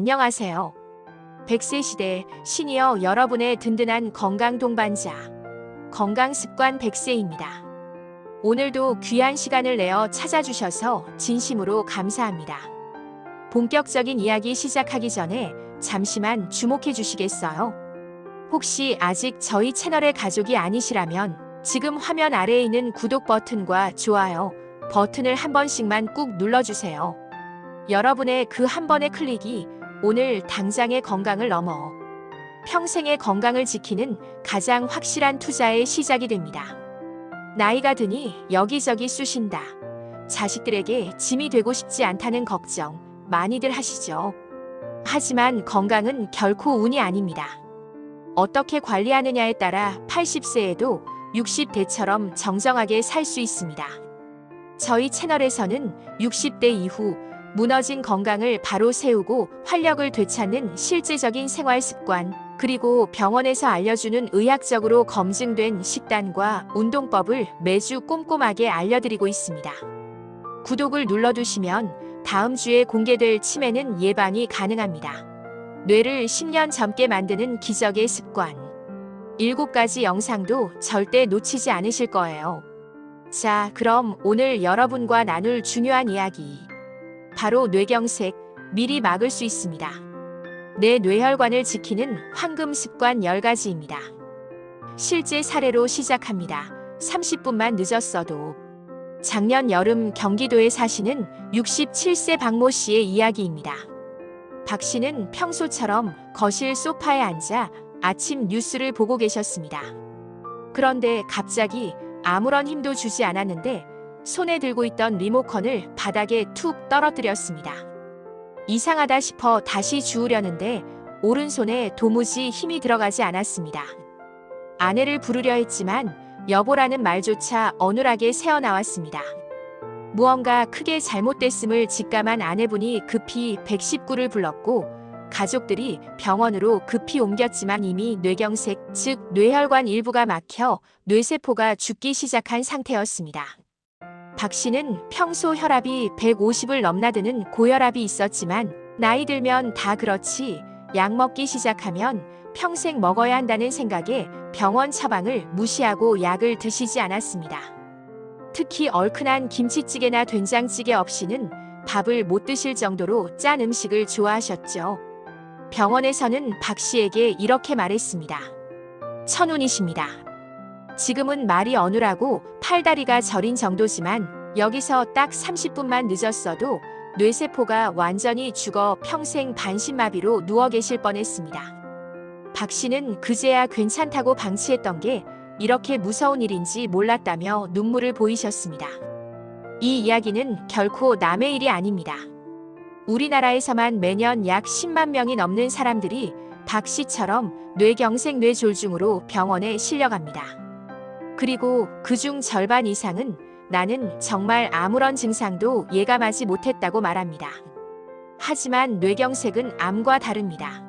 안녕하세요. 100세 시대 시니어 여러분의 든든한 건강 동반자 건강습관 100세입니다. 오늘도 귀한 시간을 내어 찾아주셔서 진심으로 감사합니다. 본격적인 이야기 시작하기 전에 잠시만 주목해 주시겠어요? 혹시 아직 저희 채널의 가족이 아니시라면 지금 화면 아래에 있는 구독 버튼과 좋아요 버튼을 한 번씩만 꾹 눌러주세요. 여러분의 그 한 번의 클릭이 오늘 당장의 건강을 넘어 평생의 건강을 지키는 가장 확실한 투자의 시작이 됩니다. 나이가 드니 여기저기 쑤신다. 자식들에게 짐이 되고 싶지 않다는 걱정 많이들 하시죠. 하지만 건강은 결코 운이 아닙니다. 어떻게 관리하느냐에 따라 80세에도 60대처럼 정정하게 살 수 있습니다. 저희 채널에서는 60대 이후 무너진 건강을 바로 세우고 활력을 되찾는 실제적인 생활 습관, 그리고 병원에서 알려주는 의학적으로 검증된 식단과 운동법을 매주 꼼꼼하게 알려드리고 있습니다. 구독을 눌러두시면 다음 주에 공개될 치매는 예방이 가능합니다. 뇌를 10년 젊게 만드는 기적의 습관. 7가지 영상도 절대 놓치지 않으실 거예요. 자, 그럼 오늘 여러분과 나눌 중요한 이야기. 바로 뇌경색, 미리 막을 수 있습니다. 내 뇌혈관을 지키는 황금 습관 10가지입니다. 실제 사례로 시작합니다. 30분만 늦었어도. 작년 여름 경기도에 사시는 67세 박모 씨의 이야기입니다. 박 씨는 평소처럼 거실 소파에 앉아 아침 뉴스를 보고 계셨습니다. 그런데 갑자기 아무런 힘도 주지 않았는데 손에 들고 있던 리모컨을 바닥에 툭 떨어뜨렸습니다. 이상하다 싶어 다시 주우려는데 오른손에 도무지 힘이 들어가지 않았습니다. 아내를 부르려 했지만 여보라는 말조차 어눌하게 새어나왔습니다. 무언가 크게 잘못됐음을 직감한 아내분이 급히 119를 불렀고 가족들이 병원으로 급히 옮겼지만 이미 뇌경색, 즉 뇌혈관 일부가 막혀 뇌세포가 죽기 시작한 상태였습니다. 박 씨는 평소 혈압이 150을 넘나드는 고혈압이 있었지만 나이 들면 다 그렇지 약 먹기 시작하면 평생 먹어야 한다는 생각에 병원 처방을 무시하고 약을 드시지 않았습니다. 특히 얼큰한 김치찌개나 된장찌개 없이는 밥을 못 드실 정도로 짠 음식을 좋아하셨죠. 병원에서는 박 씨에게 이렇게 말했습니다. 천운이십니다. 지금은 말이 어눌하고 팔다리가 저린 정도지만 여기서 딱 30분만 늦었어도 뇌세포가 완전히 죽어 평생 반신마비로 누워 계실 뻔했습니다. 박 씨는 그제야 괜찮다고 방치했던 게 이렇게 무서운 일인지 몰랐다며 눈물을 보이셨습니다. 이 이야기는 결코 남의 일이 아닙니다. 우리나라에서만 매년 약 10만 명이 넘는 사람들이 박 씨처럼 뇌경색 뇌졸중으로 병원에 실려갑니다. 그리고 그중 절반 이상은 나는 정말 아무런 증상도 예감하지 못했다고 말합니다. 하지만 뇌경색은 암과 다릅니다.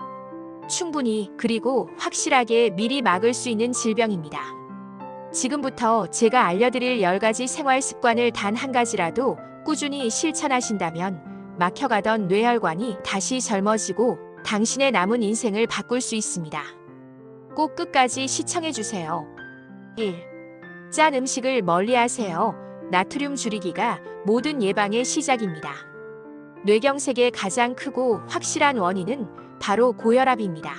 충분히 그리고 확실하게 미리 막을 수 있는 질병입니다. 지금부터 제가 알려드릴 10가지 생활 습관을 단 한 가지라도 꾸준히 실천하신다면 막혀가던 뇌혈관이 다시 젊어지고 당신의 남은 인생을 바꿀 수 있습니다. 꼭 끝까지 시청해주세요. 1. 짠 음식을 멀리하세요. 나트륨 줄이기가 모든 예방의 시작입니다. 뇌경색의 가장 크고 확실한 원인은 바로 고혈압입니다.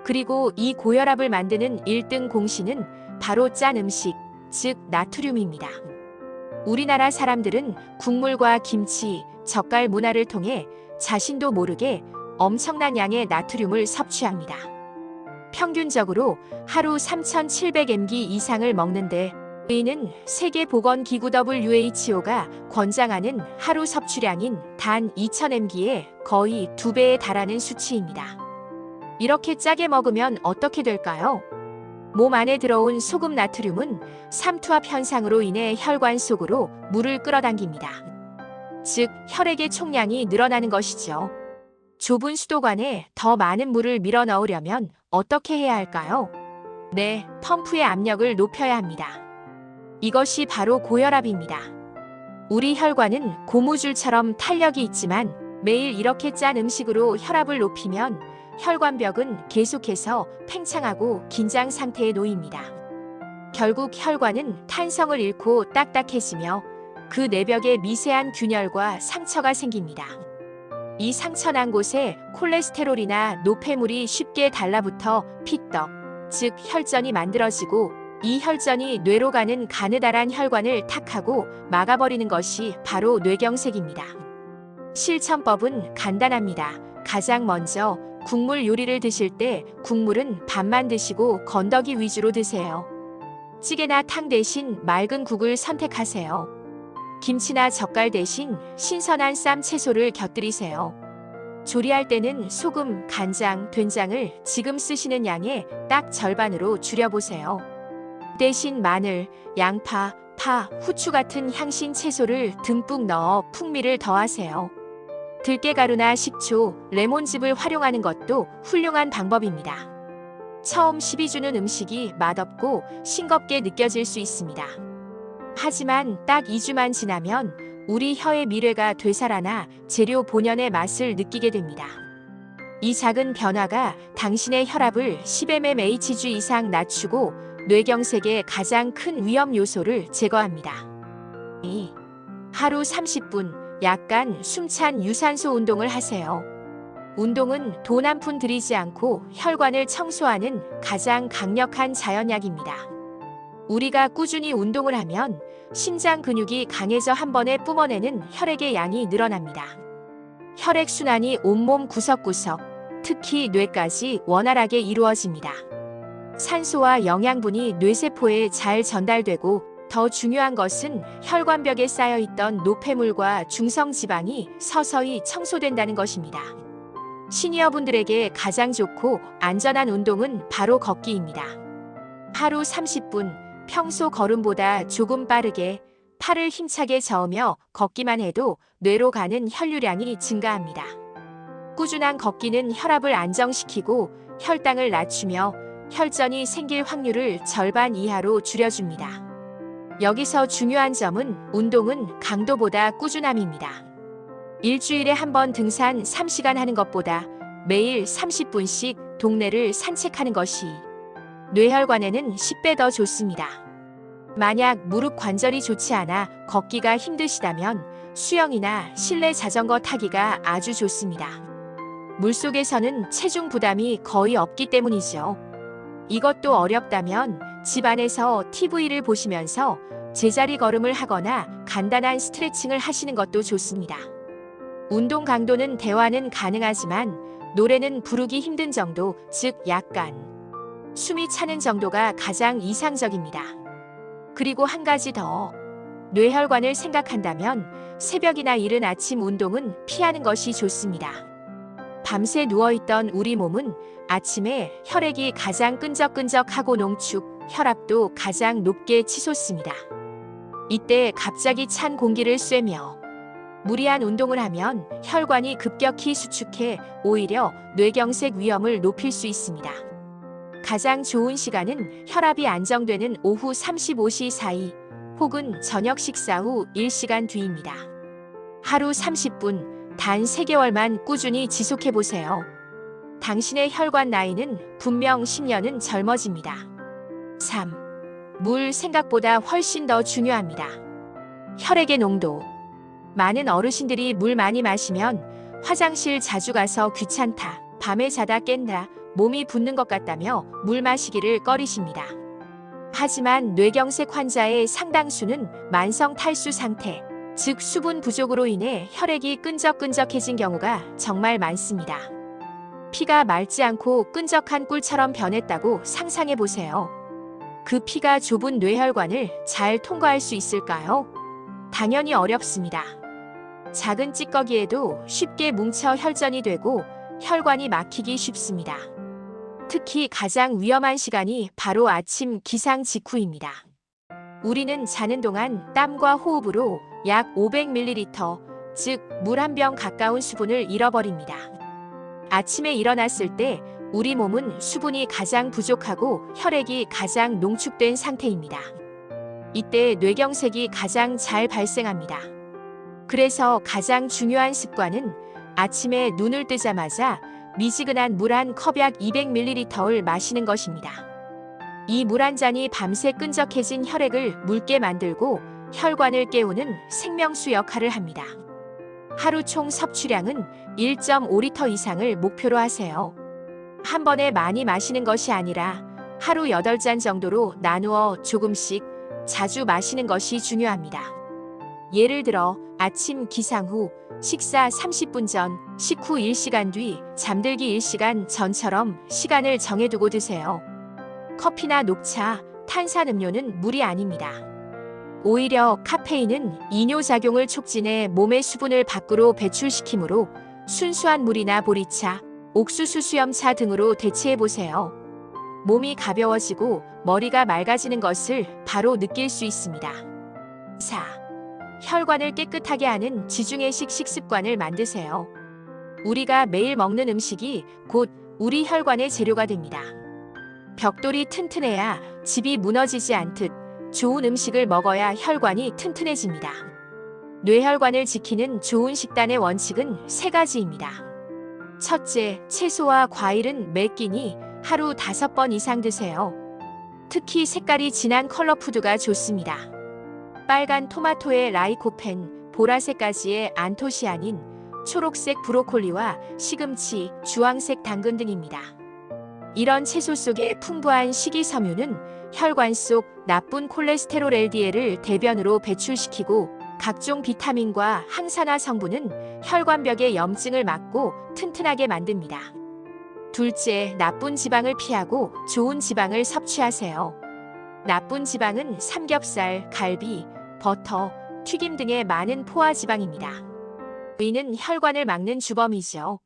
그리고 이 고혈압을 만드는 1등 공신은 바로 짠 음식, 즉 나트륨입니다. 우리나라 사람들은 국물과 김치, 젓갈 문화를 통해 자신도 모르게 엄청난 양의 나트륨을 섭취합니다. 평균적으로 하루 3,700mg 이상을 먹는데 이는 세계보건기구 WHO가 권장하는 하루 섭취량인 단 2,000mg의 거의 2배에 달하는 수치입니다. 이렇게 짜게 먹으면 어떻게 될까요? 몸 안에 들어온 소금 나트륨은 삼투압 현상으로 인해 혈관 속으로 물을 끌어당깁니다. 즉, 혈액의 총량이 늘어나는 것이죠. 좁은 수도관에 더 많은 물을 밀어 넣으려면 어떻게 해야 할까요? 네, 펌프의 압력을 높여야 합니다. 이것이 바로 고혈압입니다. 우리 혈관은 고무줄처럼 탄력이 있지만 매일 이렇게 짠 음식으로 혈압을 높이면 혈관벽은 계속해서 팽창하고 긴장 상태에 놓입니다. 결국 혈관은 탄성을 잃고 딱딱해지며 그 내벽에 미세한 균열과 상처가 생깁니다. 이 상처 난 곳에 콜레스테롤이나 노폐물이 쉽게 달라붙어 피떡, 즉 혈전이 만들어지고 이 혈전이 뇌로 가는 가느다란 혈관을 탁하고 막아버리는 것이 바로 뇌경색입니다. 실천법은 간단합니다. 가장 먼저 국물 요리를 드실 때 국물은 반만 드시고 건더기 위주로 드세요. 찌개나 탕 대신 맑은 국을 선택하세요. 김치나 젓갈 대신 신선한 쌈 채소를 곁들이세요. 조리할 때는 소금, 간장, 된장을 지금 쓰시는 양의 딱 절반으로 줄여보세요. 대신 마늘, 양파, 파, 후추 같은 향신 채소를 듬뿍 넣어 풍미를 더하세요. 들깨가루나 식초, 레몬즙을 활용하는 것도 훌륭한 방법입니다. 처음 시비 주는 음식이 맛없고 싱겁게 느껴질 수 있습니다. 하지만 딱 2주만 지나면 우리 혀의 미뢰가 되살아나 재료 본연의 맛을 느끼게 됩니다. 이 작은 변화가 당신의 혈압을 10mmHg 이상 낮추고 뇌경색의 가장 큰 위험 요소를 제거합니다. 2. 하루 30분 약간 숨찬 유산소 운동을 하세요. 운동은 돈 한 푼 들이지 않고 혈관을 청소하는 가장 강력한 자연약입니다. 우리가 꾸준히 운동을 하면 심장 근육이 강해져 한 번에 뿜어내는 혈액의 양이 늘어납니다. 혈액순환이 온몸 구석구석, 특히 뇌까지 원활하게 이루어집니다. 산소와 영양분이 뇌세포에 잘 전달되고 더 중요한 것은 혈관벽에 쌓여있던 노폐물과 중성지방이 서서히 청소된다는 것입니다. 시니어분들에게 가장 좋고 안전한 운동은 바로 걷기입니다. 하루 30분, 평소 걸음보다 조금 빠르게 팔을 힘차게 저으며 걷기만 해도 뇌로 가는 혈류량이 증가합니다. 꾸준한 걷기는 혈압을 안정시키고 혈당을 낮추며 혈전이 생길 확률을 절반 이하로 줄여줍니다. 여기서 중요한 점은 운동은 강도보다 꾸준함입니다. 일주일에 한 번 등산 3시간 하는 것보다 매일 30분씩 동네를 산책하는 것이 뇌혈관에는 10배 더 좋습니다. 만약 무릎 관절이 좋지 않아 걷기가 힘드시다면 수영이나 실내 자전거 타기가 아주 좋습니다. 물속에서는 체중 부담이 거의 없기 때문이죠. 이것도 어렵다면 집 안에서 TV를 보시면서 제자리 걸음을 하거나 간단한 스트레칭을 하시는 것도 좋습니다. 운동 강도는 대화는 가능하지만 노래는 부르기 힘든 정도, 즉 약간 숨이 차는 정도가 가장 이상적입니다. 그리고 한 가지 더, 뇌혈관을 생각한다면 새벽이나 이른 아침 운동은 피하는 것이 좋습니다. 밤새 누워있던 우리 몸은 아침에 혈액이 가장 끈적끈적하고 농축, 혈압도 가장 높게 치솟습니다. 이때 갑자기 찬 공기를 쐬며 무리한 운동을 하면 혈관이 급격히 수축해 오히려 뇌경색 위험을 높일 수 있습니다. 가장 좋은 시간은 혈압이 안정되는 오후 35시 사이 혹은 저녁 식사 후 1시간 뒤입니다. 하루 30분, 단 3개월만 꾸준히 지속해보세요. 당신의 혈관 나이는 분명 10년은 젊어집니다. 3. 물 생각보다 훨씬 더 중요합니다. 혈액의 농도. 많은 어르신들이 물 많이 마시면 화장실 자주 가서 귀찮다, 밤에 자다 깬다, 몸이 붓는 것 같다며 물 마시기를 꺼리십니다. 하지만 뇌경색 환자의 상당수는 만성 탈수 상태, 즉 수분 부족으로 인해 혈액이 끈적끈적해진 경우가 정말 많습니다. 피가 맑지 않고 끈적한 꿀처럼 변했다고 상상해 보세요. 그 피가 좁은 뇌혈관을 잘 통과할 수 있을까요? 당연히 어렵습니다. 작은 찌꺼기에도 쉽게 뭉쳐 혈전이 되고 혈관이 막히기 쉽습니다. 특히 가장 위험한 시간이 바로 아침 기상 직후입니다. 우리는 자는 동안 땀과 호흡으로 약 500ml, 즉 물 한 병 가까운 수분을 잃어버립니다. 아침에 일어났을 때 우리 몸은 수분이 가장 부족하고 혈액이 가장 농축된 상태입니다. 이때 뇌경색이 가장 잘 발생합니다. 그래서 가장 중요한 습관은 아침에 눈을 뜨자마자 미지근한 물 한 컵 약 200ml를 마시는 것입니다. 이 물 한 잔이 밤새 끈적해진 혈액을 묽게 만들고 혈관을 깨우는 생명수 역할을 합니다. 하루 총 섭취량은 1.5리터 이상을 목표로 하세요. 한 번에 많이 마시는 것이 아니라 하루 8잔 정도로 나누어 조금씩 자주 마시는 것이 중요합니다. 예를 들어 아침 기상 후, 식사 30분 전, 식후 1시간 뒤, 잠들기 1시간 전처럼 시간을 정해두고 드세요. 커피나 녹차, 탄산음료는 물이 아닙니다. 오히려 카페인은 이뇨작용을 촉진해 몸의 수분을 밖으로 배출시키므로 순수한 물이나 보리차, 옥수수 수염차 등으로 대체해보세요. 몸이 가벼워지고 머리가 맑아지는 것을 바로 느낄 수 있습니다. 4. 혈관을 깨끗하게 하는 지중해식 식습관을 만드세요. 우리가 매일 먹는 음식이 곧 우리 혈관의 재료가 됩니다. 벽돌이 튼튼해야 집이 무너지지 않듯 좋은 음식을 먹어야 혈관이 튼튼해집니다. 뇌혈관을 지키는 좋은 식단의 원칙은 3가지입니다. 첫째, 채소와 과일은 매 끼니 하루 5번 이상 드세요. 특히 색깔이 진한 컬러푸드가 좋습니다. 빨간 토마토의 라이코펜, 보라색 가지의 안토시아닌, 초록색 브로콜리와 시금치, 주황색 당근 등입니다. 이런 채소 속에 풍부한 식이섬유는 혈관 속 나쁜 콜레스테롤 LDL을 대변으로 배출시키고 각종 비타민과 항산화 성분은 혈관벽의 염증을 막고 튼튼하게 만듭니다. 둘째, 나쁜 지방을 피하고 좋은 지방을 섭취하세요. 나쁜 지방은 삼겹살, 갈비, 버터, 튀김 등의 많은 포화지방입니다. 이는 혈관을 막는 주범이죠.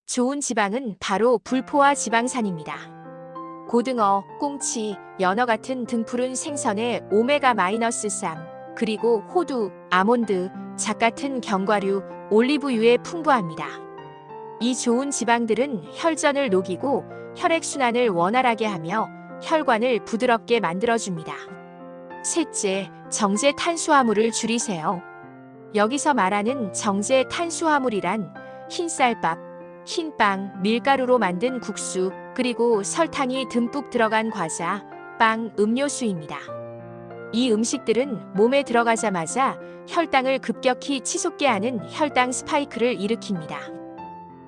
좋은 지방은 바로 불포화 지방산입니다. 고등어, 꽁치, 연어 같은 등푸른 생선의 오메가-3, 그리고 호두, 아몬드, 잣 같은 견과류, 올리브유에 풍부합니다. 이 좋은 지방들은 혈전을 녹이고 혈액순환을 원활하게 하며 혈관을 부드럽게 만들어줍니다. 셋째, 정제 탄수화물을 줄이세요. 여기서 말하는 정제 탄수화물이란 흰쌀밥, 흰빵, 밀가루로 만든 국수, 그리고 설탕이 듬뿍 들어간 과자, 빵, 음료수입니다. 이 음식들은 몸에 들어가자마자 혈당을 급격히 치솟게 하는 혈당 스파이크를 일으킵니다.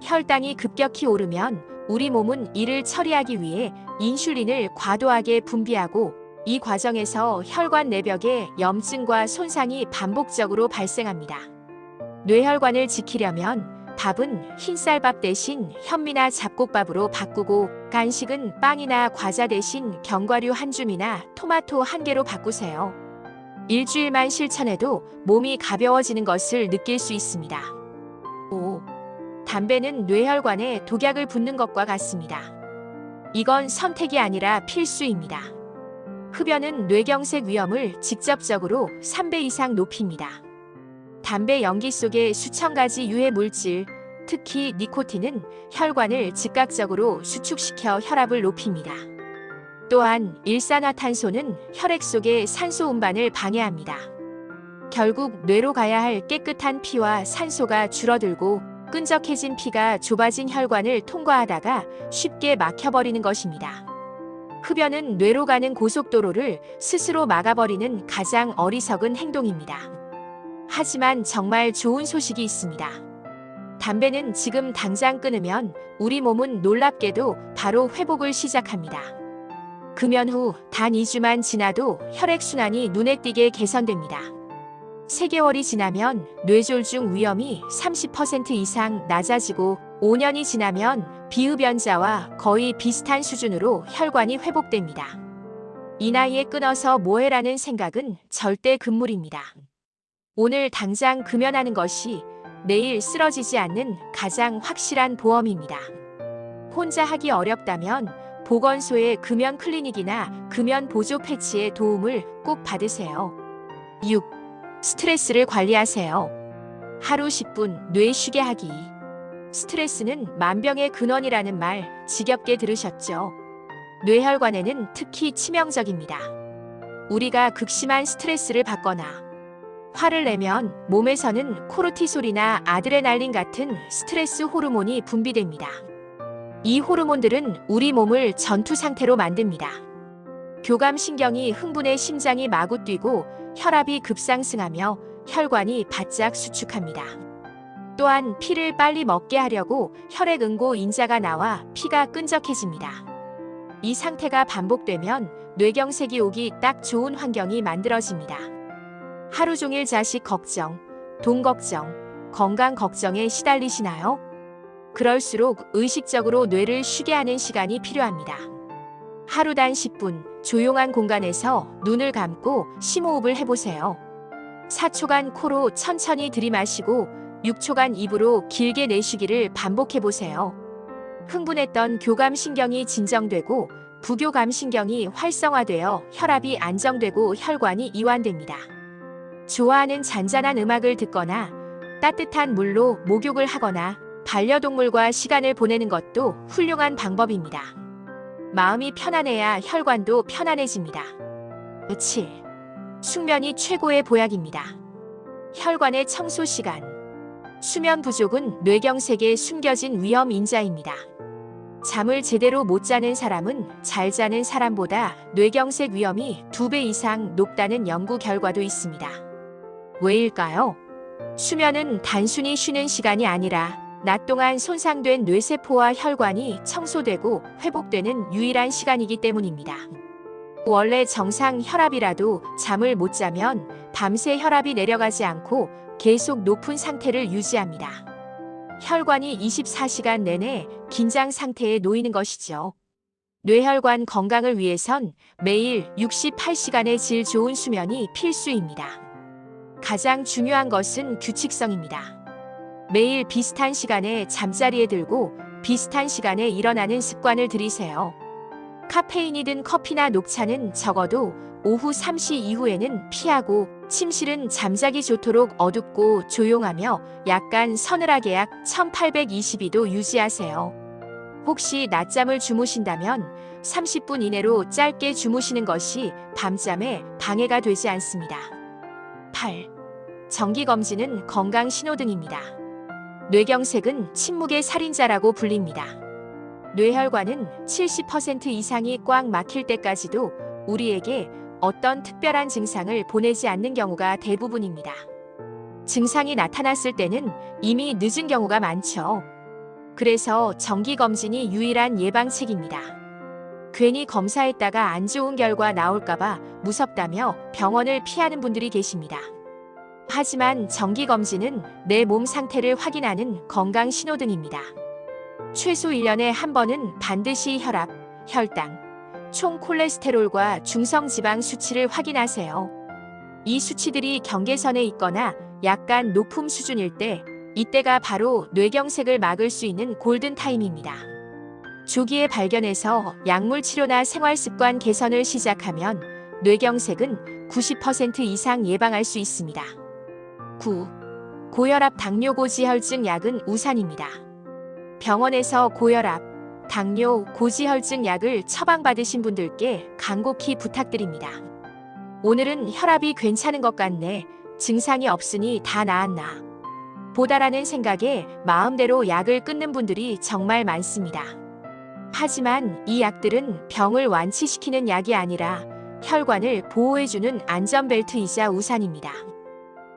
혈당이 급격히 오르면 우리 몸은 이를 처리하기 위해 인슐린을 과도하게 분비하고 이 과정에서 혈관 내벽에 염증과 손상이 반복적으로 발생합니다. 뇌혈관을 지키려면 밥은 흰쌀밥 대신 현미나 잡곡밥으로 바꾸고 간식은 빵이나 과자 대신 견과류 한 줌이나 토마토 한 개로 바꾸세요. 일주일만 실천해도 몸이 가벼워지는 것을 느낄 수 있습니다. 5. 담배는 뇌혈관에 독약을 붓는 것과 같습니다. 이건 선택이 아니라 필수입니다. 흡연은 뇌경색 위험을 직접적으로 3배 이상 높입니다. 담배 연기 속의 수천 가지 유해 물질, 특히 니코틴은 혈관을 즉각적으로 수축시켜 혈압을 높입니다. 또한 일산화탄소는 혈액 속의 산소 운반을 방해합니다. 결국 뇌로 가야 할 깨끗한 피와 산소가 줄어들고 끈적해진 피가 좁아진 혈관을 통과하다가 쉽게 막혀버리는 것입니다. 흡연은 뇌로 가는 고속도로를 스스로 막아버리는 가장 어리석은 행동입니다. 하지만 정말 좋은 소식이 있습니다. 담배는 지금 당장 끊으면 우리 몸은 놀랍게도 바로 회복을 시작합니다. 금연 후 단 2주만 지나도 혈액순환이 눈에 띄게 개선됩니다. 3개월이 지나면 뇌졸중 위험이 30% 이상 낮아지고 5년이 지나면 비흡연자와 거의 비슷한 수준으로 혈관이 회복됩니다. 이 나이에 끊어서 뭐해라는 생각은 절대 금물입니다. 오늘 당장 금연하는 것이 내일 쓰러지지 않는 가장 확실한 보험입니다. 혼자 하기 어렵다면 보건소의 금연 클리닉이나 금연 보조 패치의 도움을 꼭 받으세요. 6. 스트레스를 관리하세요. 하루 10분 뇌 쉬게 하기. 스트레스는 만병의 근원이라는 말 지겹게 들으셨죠? 뇌혈관에는 특히 치명적입니다. 우리가 극심한 스트레스를 받거나 화를 내면 몸에서는 코르티솔이나 아드레날린 같은 스트레스 호르몬이 분비됩니다. 이 호르몬들은 우리 몸을 전투 상태로 만듭니다. 교감신경이 흥분해 심장이 마구 뛰고 혈압이 급상승하며 혈관이 바짝 수축합니다. 또한 피를 빨리 먹게 하려고 혈액응고 인자가 나와 피가 끈적해집니다. 이 상태가 반복되면 뇌경색이 오기 딱 좋은 환경이 만들어집니다. 하루 종일 자식 걱정, 돈 걱정, 건강 걱정에 시달리시나요? 그럴수록 의식적으로 뇌를 쉬게 하는 시간이 필요합니다. 하루 단 10분 조용한 공간에서 눈을 감고 심호흡을 해보세요. 4초간 코로 천천히 들이마시고 6초간 입으로 길게 내쉬기를 반복해보세요. 흥분했던 교감신경이 진정되고 부교감신경이 활성화되어 혈압이 안정되고 혈관이 이완됩니다. 좋아하는 잔잔한 음악을 듣거나 따뜻한 물로 목욕을 하거나 반려동물과 시간을 보내는 것도 훌륭한 방법입니다. 마음이 편안해야 혈관도 편안해집니다. 7. 숙면이 최고의 보약입니다. 혈관의 청소 시간. 수면 부족은 뇌경색에 숨겨진 위험 인자입니다. 잠을 제대로 못 자는 사람은 잘 자는 사람보다 뇌경색 위험이 2배 이상 높다는 연구 결과도 있습니다. 왜일까요? 수면은 단순히 쉬는 시간이 아니라 낮 동안 손상된 뇌세포와 혈관이 청소되고 회복되는 유일한 시간이기 때문입니다. 원래 정상 혈압이라도 잠을 못 자면 밤새 혈압이 내려가지 않고 계속 높은 상태를 유지합니다. 혈관이 24시간 내내 긴장 상태에 놓이는 것이죠. 뇌혈관 건강을 위해선 매일 68시간의 질 좋은 수면이 필수입니다. 가장 중요한 것은 규칙성입니다. 매일 비슷한 시간에 잠자리에 들고 비슷한 시간에 일어나는 습관을 들이세요. 카페인이 든 커피나 녹차는 적어도 오후 3시 이후에는 피하고 침실은 잠자기 좋도록 어둡고 조용하며 약간 서늘하게 약 1822도 유지하세요. 혹시 낮잠을 주무신다면 30분 이내로 짧게 주무시는 것이 밤잠에 방해가 되지 않습니다. 8. 정기검진은 건강 신호등입니다. 뇌경색은 침묵의 살인자라고 불립니다. 뇌혈관은 70% 이상이 꽉 막힐 때까지도 우리에게 어떤 특별한 증상을 보내지 않는 경우가 대부분입니다. 증상이 나타났을 때는 이미 늦은 경우가 많죠. 그래서 정기검진이 유일한 예방책입니다. 괜히 검사했다가 안 좋은 결과 나올까봐 무섭다며 병원을 피하는 분들이 계십니다. 하지만 정기검진은 내 몸 상태를 확인하는 건강 신호등입니다. 최소 1년에 한 번은 반드시 혈압, 혈당, 총 콜레스테롤과 중성지방 수치를 확인하세요. 이 수치들이 경계선에 있거나 약간 높음 수준일 때 이때가 바로 뇌경색을 막을 수 있는 골든타임입니다. 조기에 발견해서 약물 치료나 생활습관 개선을 시작하면 뇌경색은 90% 이상 예방할 수 있습니다. 9. 고혈압 당뇨 고지혈증 약은 우산입니다. 병원에서 고혈압, 당뇨, 고지혈증 약을 처방받으신 분들께 간곡히 부탁드립니다. 오늘은 혈압이 괜찮은 것 같네, 증상이 없으니 다 나았나 보다라는 생각에 마음대로 약을 끊는 분들이 정말 많습니다. 하지만 이 약들은 병을 완치시키는 약이 아니라 혈관을 보호해주는 안전벨트이자 우산입니다.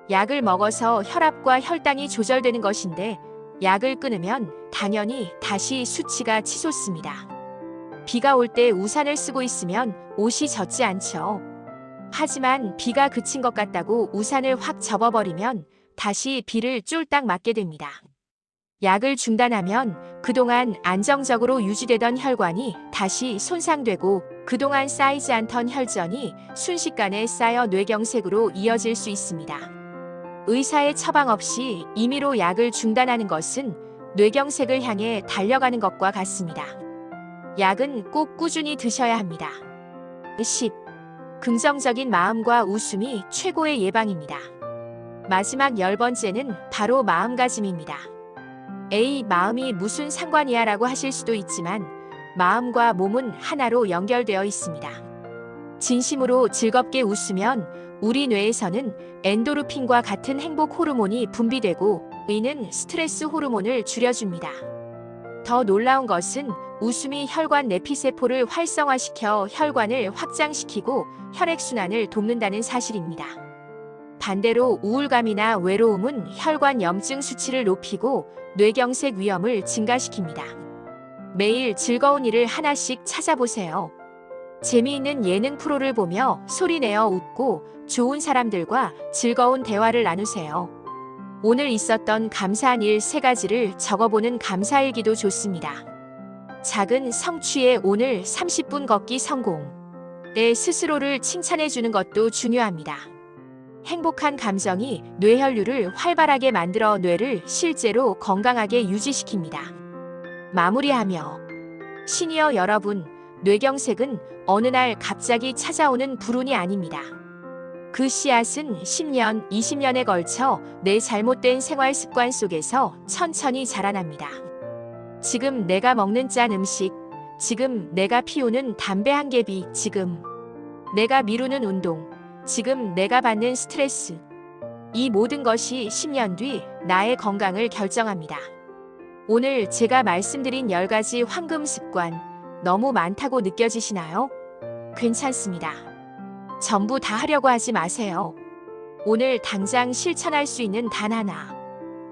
약을 먹어서 혈압과 혈당이 조절되는 것인데 약을 끊으면 당연히 다시 수치가 치솟습니다. 비가 올 때 우산을 쓰고 있으면 옷이 젖지 않죠. 하지만 비가 그친 것 같다고 우산을 확 접어버리면 다시 비를 쫄딱 맞게 됩니다. 약을 중단하면 그동안 안정적으로 유지되던 혈관이 다시 손상되고 그동안 쌓이지 않던 혈전이 순식간에 쌓여 뇌경색으로 이어질 수 있습니다. 의사의 처방 없이 임의로 약을 중단하는 것은 뇌경색을 향해 달려가는 것과 같습니다. 약은 꼭 꾸준히 드셔야 합니다. 10. 긍정적인 마음과 웃음이 최고의 예방입니다. 마지막 10번째는 바로 마음가짐입니다. 에이, 마음이 무슨 상관이야 라고 하실 수도 있지만 마음과 몸은 하나로 연결되어 있습니다. 진심으로 즐겁게 웃으면 우리 뇌에서는 엔도르핀과 같은 행복 호르몬이 분비되고 이는 스트레스 호르몬을 줄여줍니다. 더 놀라운 것은 웃음이 혈관 내피세포를 활성화시켜 혈관을 확장시키고 혈액순환을 돕는다는 사실입니다. 반대로 우울감이나 외로움은 혈관 염증 수치를 높이고 뇌경색 위험을 증가시킵니다. 매일 즐거운 일을 하나씩 찾아보세요. 재미있는 예능 프로를 보며 소리내어 웃고 좋은 사람들과 즐거운 대화를 나누세요. 오늘 있었던 감사한 일 3가지를 적어보는 감사일기도 좋습니다. 작은 성취의 오늘 30분 걷기 성공. 내 스스로를 칭찬해주는 것도 중요합니다. 행복한 감정이 뇌혈류를 활발하게 만들어 뇌를 실제로 건강하게 유지시킵니다. 마무리하며 시니어 여러분, 뇌경색은 어느 날 갑자기 찾아오는 불운이 아닙니다. 그 씨앗은 10년, 20년에 걸쳐 내 잘못된 생활 습관 속에서 천천히 자라납니다. 지금 내가 먹는 짠 음식, 지금 내가 피우는 담배 한 개비, 지금 내가 미루는 운동, 지금 내가 받는 스트레스. 이 모든 것이 10년 뒤 나의 건강을 결정합니다. 오늘 제가 말씀드린 10가지 황금 습관, 너무 많다고 느껴지시나요? 괜찮습니다. 전부 다 하려고 하지 마세요. 오늘 당장 실천할 수 있는 단 하나.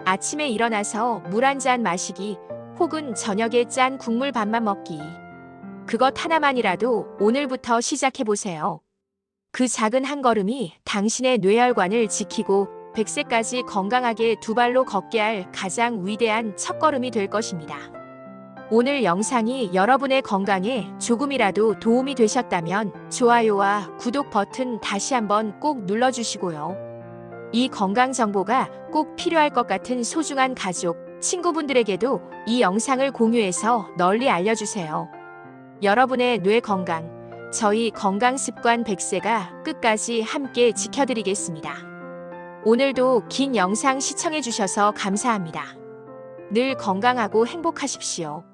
아침에 일어나서 물 한 잔 마시기, 혹은 저녁에 짠 국물 밥만 먹기. 그것 하나만이라도 오늘부터 시작해보세요. 그 작은 한 걸음이 당신의 뇌혈관을 지키고 100세까지 건강하게 2발로 걷게 할 가장 위대한 첫걸음이 될 것입니다. 오늘 영상이 여러분의 건강에 조금이라도 도움이 되셨다면 좋아요와 구독 버튼 다시 한번 꼭 눌러주시고요. 이 건강 정보가 꼭 필요할 것 같은 소중한 가족, 친구분들에게도 이 영상을 공유해서 널리 알려주세요. 여러분의 뇌 건강, 저희 건강습관 100세가 끝까지 함께 지켜드리겠습니다. 오늘도 긴 영상 시청해주셔서 감사합니다. 늘 건강하고 행복하십시오.